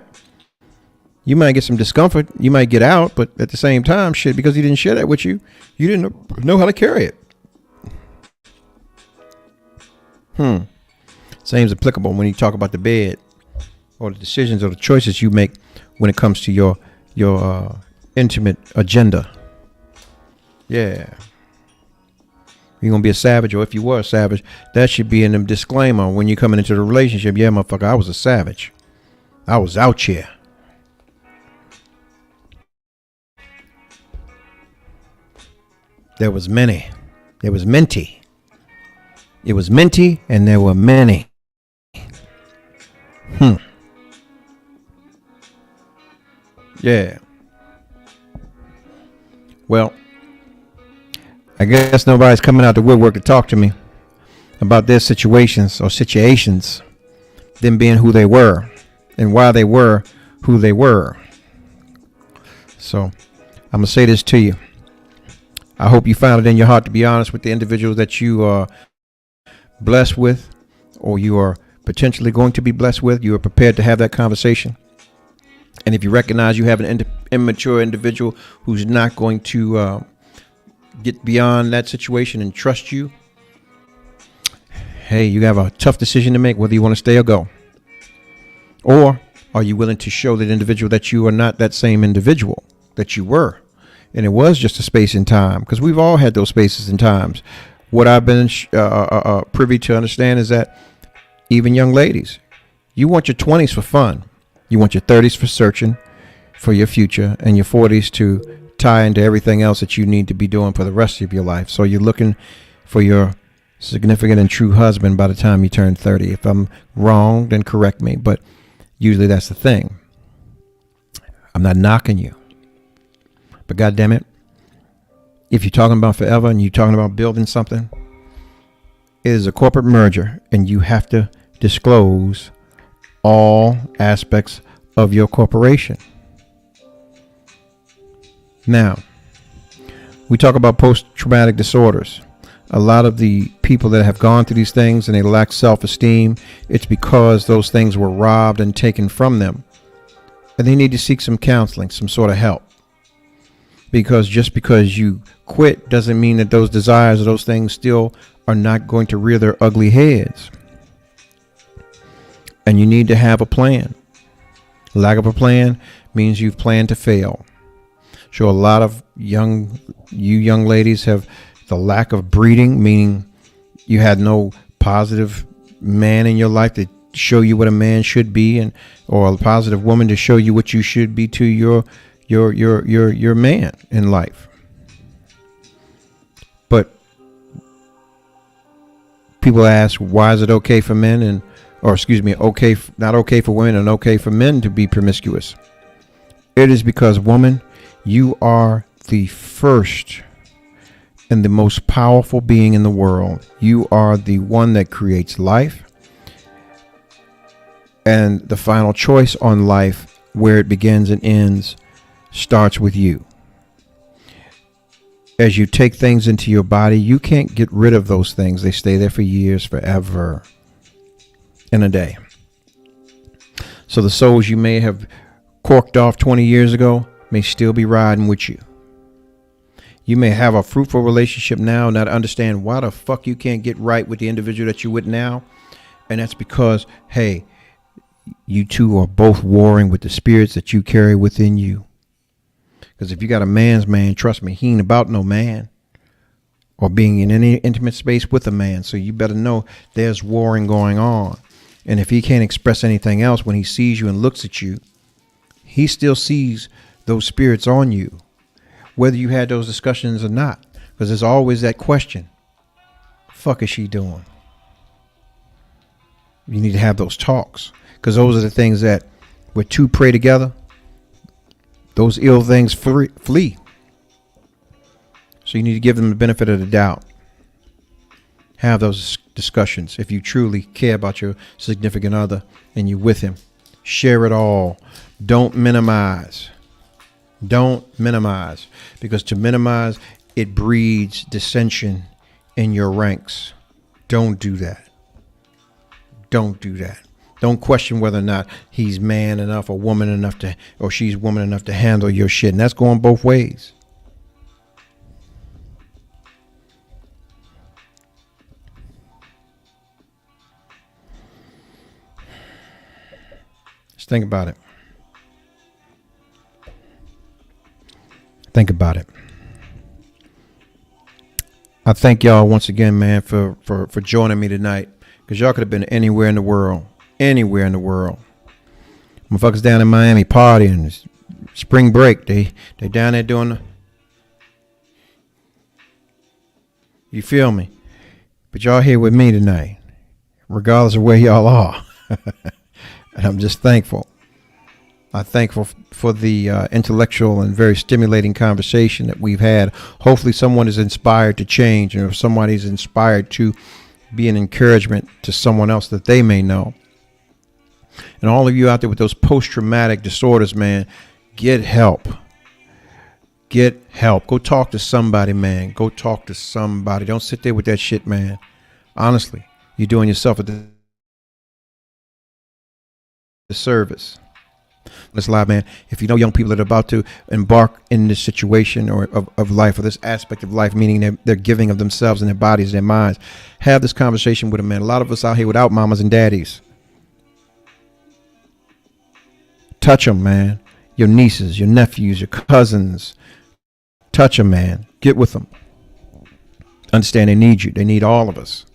You might get some discomfort. You might get out, but at the same time, shit, because he didn't share that with you, you didn't know how to carry it. Same is applicable when you talk about the bed or the decisions or the choices you make when it comes to your intimate agenda. Yeah. You're going to be a savage, or if you were a savage, that should be in the disclaimer when you're coming into the relationship. Yeah, motherfucker, I was a savage. I was out here. There was many. There was minty. It was minty, and there were many. Yeah. Well, I guess nobody's coming out the woodwork to talk to me about their situations, them being who they were and why they were who they were. So I'm going to say this to you. I hope you found it in your heart to be honest with the individuals that you are blessed with, or you are potentially going to be blessed with. You are prepared to have that conversation. And if you recognize you have an immature individual who's not going to get beyond that situation and trust you, hey, you have a tough decision to make whether you want to stay or go. Or are you willing to show that individual that you are not that same individual that you were, and it was just a space and time? Because we've all had those spaces and times. What I've been privy to understand is that even young ladies, you want your 20s for fun. You want your 30s for searching for your future, and your 40s to tie into everything else that you need to be doing for the rest of your life. So you're looking for your significant and true husband by the time you turn 30. If I'm wrong, then correct me. But usually that's the thing. I'm not knocking you. But God damn it, if you're talking about forever and you're talking about building something, it is a corporate merger, and you have to disclose all aspects of your corporation. Now, we talk about post-traumatic disorders. A lot of the people that have gone through these things and they lack self-esteem, it's because those things were robbed and taken from them. And they need to seek some counseling, some sort of help. Because just because you quit doesn't mean that those desires or those things still are not going to rear their ugly heads. And you need to have a plan. Lack of a plan means you've planned to fail. So a lot of young ladies have the lack of breeding, meaning you had no positive man in your life to show you what a man should be, and or a positive woman to show you what you should be to your man in life. But people ask, why is it okay for men not okay for women and okay for men to be promiscuous? It is because, woman, you are the first and the most powerful being in the world. You are the one that creates life, and the final choice on life, where it begins and ends, starts with you. As you take things into your body, you can't get rid of those things. They stay there for years, forever, in a day. So the souls you may have corked off 20 years ago may still be riding with you. You may have a fruitful relationship now, not understand why the fuck you can't get right with the individual that you're with now. And that's because, hey, you two are both warring with the spirits that you carry within you. Because if you got a man's man, trust me, he ain't about no man or being in any intimate space with a man. So you better know there's warring going on. And if he can't express anything else when he sees you and looks at you, he still sees those spirits on you, whether you had those discussions or not. Because there's always that question. Fuck is she doing? You need to have those talks, because those are the things that where two pray together, those ill things flee. So you need to give them the benefit of the doubt. Have those discussions if you truly care about your significant other and you're with him. Share it all. Don't minimize. Don't minimize, because to minimize, it breeds dissension in your ranks. Don't do that. Don't do that. Don't question whether or not he's man enough or woman enough to, or she's woman enough to handle your shit. And that's going both ways. Just think about it. Think about it. I thank y'all once again, man, for joining me tonight, because y'all could have been anywhere in the world. Anywhere in the world. Motherfuckers down in Miami partying. It's spring break. They down there doing the... You feel me? But y'all here with me tonight, regardless of where y'all are. And I'm just thankful. I'm thankful for the intellectual and very stimulating conversation that we've had. Hopefully someone is inspired to change, and if somebody's inspired to be an encouragement to someone else that they may know. And all of you out there with those post-traumatic disorders, man, get help. Get help. Go talk to somebody, man. Go talk to somebody. Don't sit there with that shit, man. Honestly, you're doing yourself a disservice. Let's live, man. If you know young people that are about to embark in this situation or of life, or this aspect of life, meaning they're giving of themselves and their bodies, their minds, have this conversation with them, man. A lot of us out here without mamas and daddies. Touch them, man. Your nieces, your nephews, your cousins. Touch them, man. Get with them. Understand they need you. They need all of us.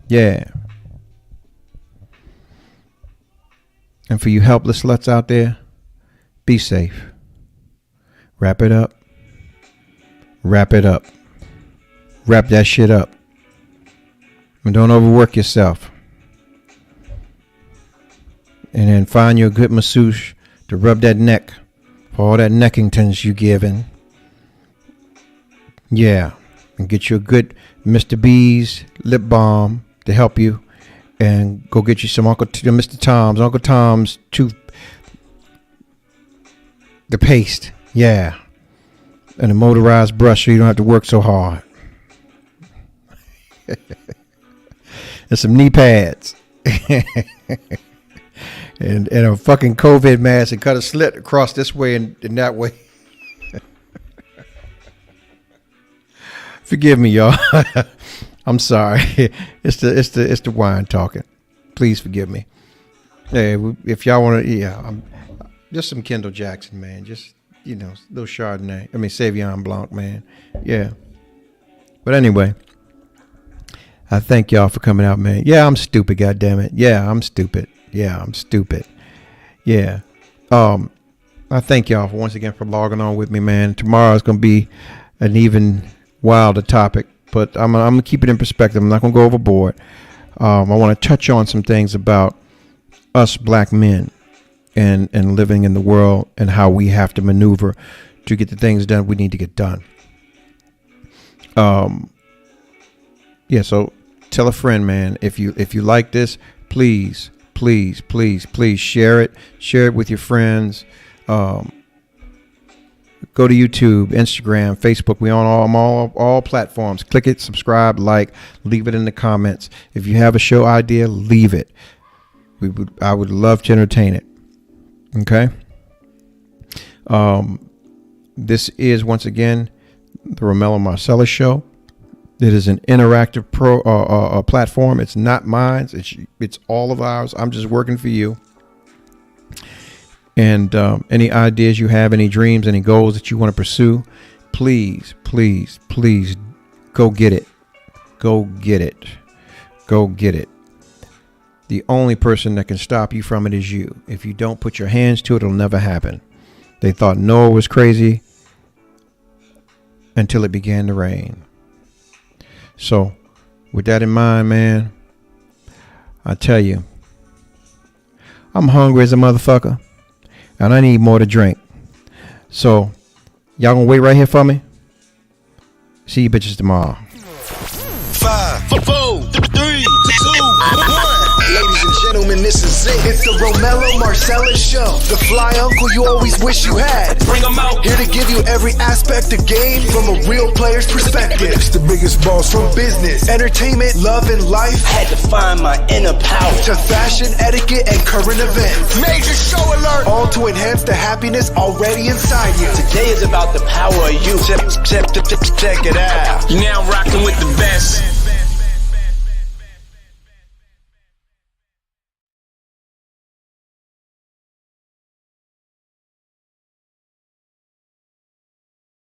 Yeah. And for you helpless sluts out there, be safe. Wrap it up. Wrap it up. Wrap that shit up. And don't overwork yourself. And then find you a good masseuse to rub that neck for all that neckingtons you giving. Yeah. And get you a good Mr. B's lip balm to help you. And go get you some Mr. Tom's, Uncle Tom's the paste. Yeah. And a motorized brush so you don't have to work so hard. And some knee pads. and a fucking COVID mask, and cut a slit across this way and that way. Forgive me, y'all. I'm sorry. It's the wine talking. Please forgive me. Hey, if y'all want to, just some Kendall Jackson, man. Just, little Chardonnay. I mean, Sauvignon Blanc, man. Yeah. But anyway, I thank y'all for coming out, man. Yeah, I'm stupid, goddammit. Yeah, I'm stupid. Yeah, I'm stupid. Yeah. I thank y'all once again for logging on with me, man. Tomorrow's gonna be an even wilder topic. But I'm going to keep it in perspective. I'm not going to go overboard. I want to touch on some things about us black men and living in the world and how we have to maneuver to get the things done we need to get done. So tell a friend, man. If you like this, please share it. Share it with your friends. Go to YouTube, Instagram, Facebook. We on all platforms. Click it, subscribe, like, leave it in the comments. If you have a show idea, leave it. I would love to entertain it. Okay. This is once again the Romello Marcellus Show. It is an interactive platform. It's not mine. It's all of ours. I'm just working for you. And any ideas you have, any dreams, any goals that you want to pursue, please, please, please go get it. Go get it. Go get it. The only person that can stop you from it is you. If you don't put your hands to it, it'll never happen. They thought Noah was crazy until it began to rain. So with that in mind, man, I tell you, I'm hungry as a motherfucker and I need more to drink. So y'all gonna wait right here for me? See you bitches tomorrow. 5, 4, 3, 2, 1. Ladies and gentlemen, this is it. It's the Romello Marcellus Show. The fly uncle you always wish you had. Bring 'em out. Here to give you every aspect of game from a real player's perspective. It's the biggest boss from business, entertainment, love, and life. Had to find my inner power. To fashion, etiquette, and current events. Major show alert! All to enhance the happiness already inside you. Today is about the power of you. Check it out. You're now rocking with the best.